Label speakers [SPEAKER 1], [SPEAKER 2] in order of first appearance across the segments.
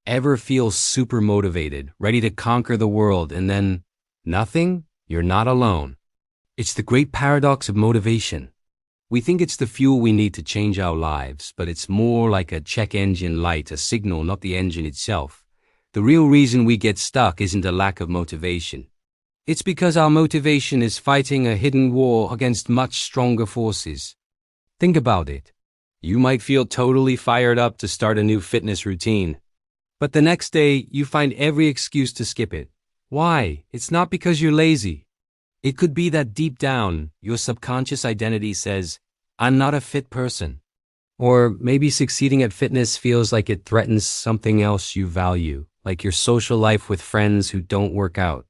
[SPEAKER 1] Ever feel super motivated, ready to conquer the world, and then nothing? You're not alone. It's the great paradox of motivation. We think it's the fuel we need to change our lives, but it's more like a check engine light, a signal, not the engine itself. The real reason we get stuck isn't a lack of motivation. It's because our motivation is fighting a hidden war against much stronger forces. Think about it. You might feel totally fired up to start a new fitness routine, but the next day you find every excuse to skip it. Why? It's not because you're lazy. It could be that deep down, your subconscious identity says, I'm not a fit person. Or maybe succeeding at fitness feels like it threatens something else you value, like your social life with friends who don't work out.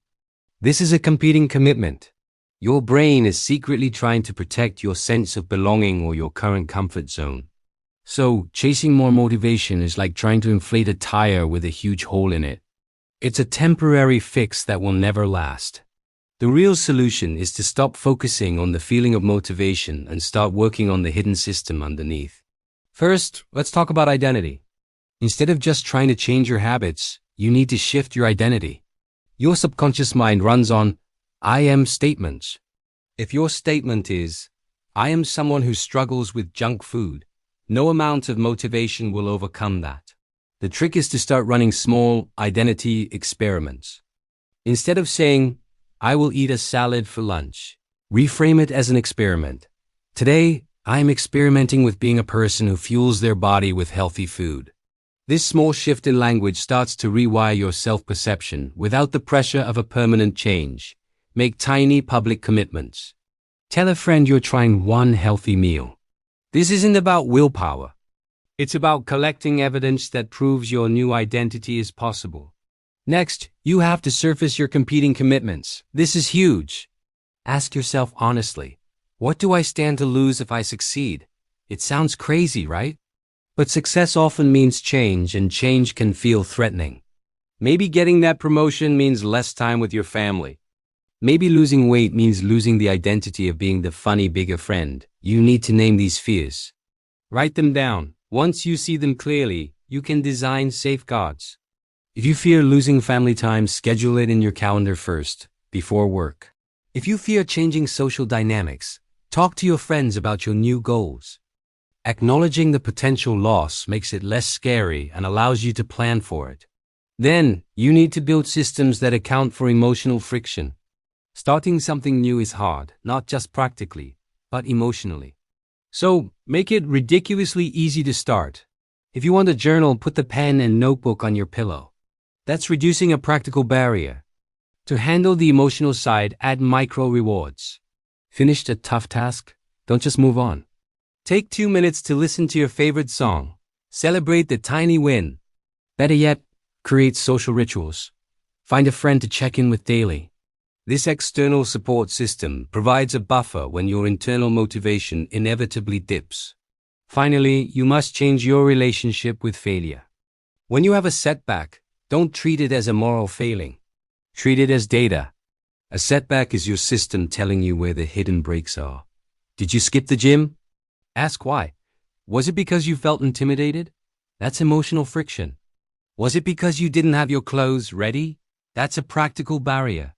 [SPEAKER 1] This is a competing commitment. Your brain is secretly trying to protect your sense of belonging or your current comfort zone. So, chasing more motivation is like trying to inflate a tire with a huge hole in it. It's a temporary fix that will never last. The real solution is to stop focusing on the feeling of motivation and start working on the hidden system underneath. First, let's talk about identity. Instead of just trying to change your habits, you need to shift your identity. Your subconscious mind runs on I am statements. If your statement is, I am someone who struggles with junk food, no amount of motivation will overcome that. The trick is to start running small identity experiments. Instead of saying, I will eat a salad for lunch, reframe it as an experiment. Today, I am experimenting with being a person who fuels their body with healthy food. This small shift in language starts to rewire your self-perception without the pressure of a permanent change. Make tiny public commitments. Tell a friend you're trying one healthy meal. This isn't about willpower. It's about collecting evidence that proves your new identity is possible. Next, you have to surface your competing commitments. This is huge. Ask yourself honestly, what do I stand to lose if I succeed? It sounds crazy, right? But success often means change, and change can feel threatening. Maybe getting that promotion means less time with your family. Maybe losing weight means losing the identity of being the funny, bigger friend. You need to name these fears. Write them down. Once you see them clearly, you can design safeguards. If you fear losing family time, schedule it in your calendar first, before work. If you fear changing social dynamics, talk to your friends about your new goals. Acknowledging the potential loss makes it less scary and allows you to plan for it. Then, you need to build systems that account for emotional friction. Starting something new is hard, not just practically, but emotionally. So, make it ridiculously easy to start. If you want a journal, put the pen and notebook on your pillow. That's reducing a practical barrier. To handle the emotional side, add micro rewards. Finished a tough task? Don't just move on. Take 2 minutes to listen to your favorite song. Celebrate the tiny win. Better yet, create social rituals. Find a friend to check in with daily. This external support system provides a buffer when your internal motivation inevitably dips. Finally, you must change your relationship with failure. When you have a setback, don't treat it as a moral failing. Treat it as data. A setback is your system telling you where the hidden breaks are. Did you skip the gym? Ask why. Was it because you felt intimidated? That's emotional friction. Was it because you didn't have your clothes ready? That's a practical barrier.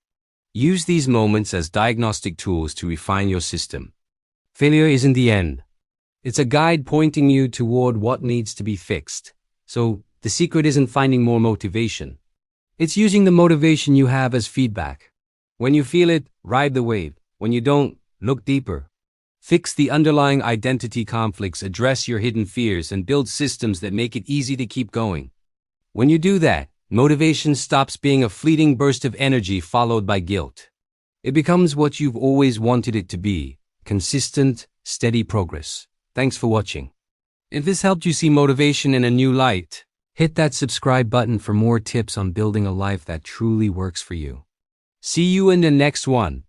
[SPEAKER 1] Use these moments as diagnostic tools to refine your system. Failure isn't the end. It's a guide pointing you toward what needs to be fixed. So, the secret isn't finding more motivation. It's using the motivation you have as feedback. When you feel it, ride the wave. When you don't, look deeper. Fix the underlying identity conflicts, address your hidden fears, and build systems that make it easy to keep going. When you do that, motivation stops being a fleeting burst of energy followed by guilt. It becomes what you've always wanted it to be: consistent, steady progress. Thanks for watching. If this helped you see motivation in a new light, hit that subscribe button for more tips on building a life that truly works for you. See you in the next one.